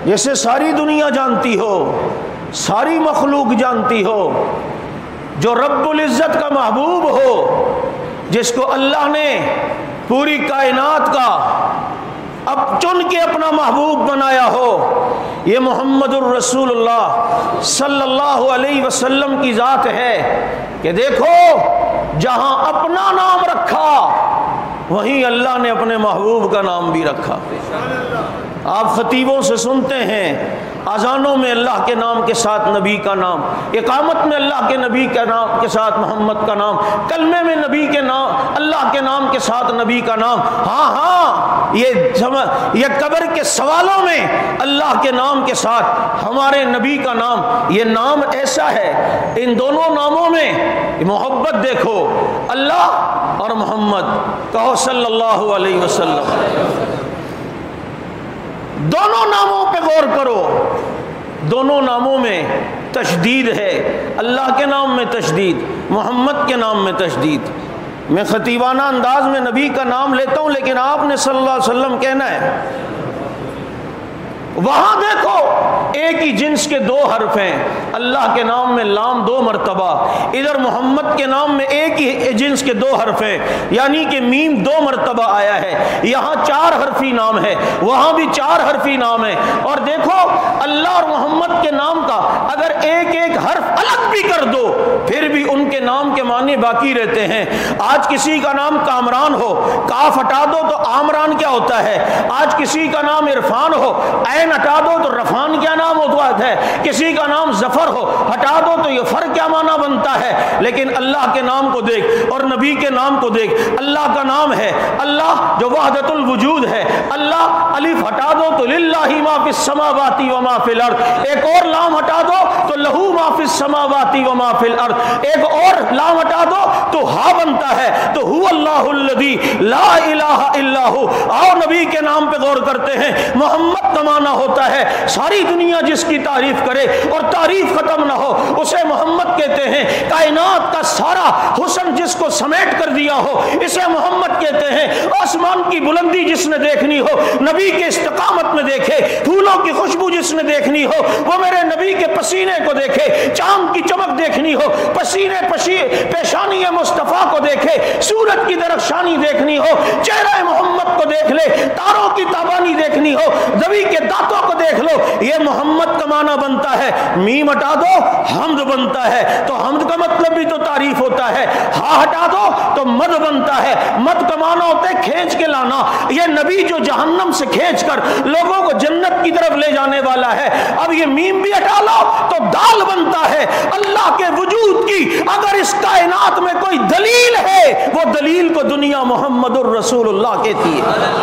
جسے ساری دنیا جانتی ہو، ساری مخلوق جانتی ہو، جو رب العزت کا محبوب ہو، جس کو اللہ نے پوری کائنات کا اب چن کے اپنا محبوب بنایا ہو، یہ محمد الرسول اللہ صلی اللہ علیہ وسلم کی ذات ہے کہ دیکھو جہاں اپنا نام رکھا وہیں اللہ نے اپنے محبوب کا نام بھی رکھا۔ آپ خطیبوں سے سنتے ہیں اذانوں میں اللہ کے نام کے ساتھ نبی کا نام، اقامت میں اللہ کے نبی کے نام کے ساتھ محمد کا نام، کلمے میں نبی کے نام اللہ کے نام کے ساتھ نبی کا نام۔ ہاں ہاں یہ قبر کے سوالوں میں اللہ کے نام کے ساتھ ہمارے نبی کا نام، یہ نام ایسا ہے، ان دونوں ناموں میں محبت دیکھو، اللہ اور محمد، کہو صلی اللہ علیہ وسلم۔ دونوں ناموں پہ غور کرو، دونوں ناموں میں تشدید ہے، اللہ کے نام میں تشدید، محمد کے نام میں تشدید۔ میں خطیبانہ انداز میں نبی کا نام لیتا ہوں، لیکن آپ نے صلی اللہ علیہ وسلم کہنا ہے۔ وہاں دیکھو ایک ہی جنس کے دو حرف ہیں، اللہ کے نام میں لام 2 مرتبہ، ادھر محمد کے نام میں ایک ہی جنس کے 2 حرف ہیں، یعنی کہ میم 2 مرتبہ آیا ہے۔ یہاں 4 حرفی نام ہے، وہاں بھی 4 حرفی نام ہے۔ اور دیکھو اللہ اور محمد کے نام کا اگر ایک ایک حرف الگ بھی کر دو پھر بھی ان کے نام کے معنی باقی رہتے ہیں۔ آج کسی کا نام کامران ہو، کاف ہٹا دو تو آمران کیا ہوتا ہے؟ آج کسی کا نام عرفان ہو، ہٹا دو تو رفان کیا نام ہوتا ہے؟ کسی کا نام ظفر ہو، ہٹا دو تو یہ فر کیا معنی بنتا ہے؟ لیکن اللہ کے نام کو دیکھ اور نبی کے نام کو دیکھ، اللہ کا نام ہے اللہ جو وحدت الوجود ہے، اللہ الف ہٹا دو تو للہ ما فی السماوات و ما فی الارض، ایک اور لام ہٹا دو تو لہو ما فی السماوات و ما فی الارض، ایک اور لام ہٹا دو تو ہا بنتا ہے، تو هو اللہ الذی لا الہ الا ہو۔ آؤ نبی کے نام پہ غور کرتے ہیں۔ محمد کا معنی ہوتا ہے ساری دنیا جس کی تعریف کرے اور تعریف ختم نہ ہو اسے محمد کہتے ہیں۔ کائنات کا سارا حسن جس کو سمیٹ کر دیا ہو اسے محمد کہتے ہیں۔ آسمان کی بلندی جس نے دیکھنی ہو نبی کے استقامت میں دیکھے، پھولوں کی خوشبو جس نے دیکھنی ہو وہ میرے نبی کے پسینے کو دیکھے، چاند کی چمک دیکھنی ہو پیشانی مصطفیٰ کو دیکھے، سورج کی درخشانی دیکھنی ہو چہرہ محمد کو دیکھ لے، تاروں کی تابانی دیکھنی ہو نبی کے دانتوں کو دیکھ لو، یہ محمد کا معنی بنتا ہے۔ میم ہٹا دو حمد بنتا ہے، تو حمد کا مطلب بھی تو تعریف ہوتا ہے، ہا ہٹا دو تو مد بنتا ہے، مد کا معنی ہوتا ہے کھینچ کے لانا۔ یہ نبی جو جہنم سے کھینچ کر لوگوں کو جنت کی طرف لے جانے والا ہے، اب یہ میم بھی ہٹا لو تو دال بنتا ہے۔ اللہ کے وجود کی اگر اس کائنات میں کوئی دلیل ہے وہ دلیل کو دنیا محمد الرسول اللہ کہتی ہے۔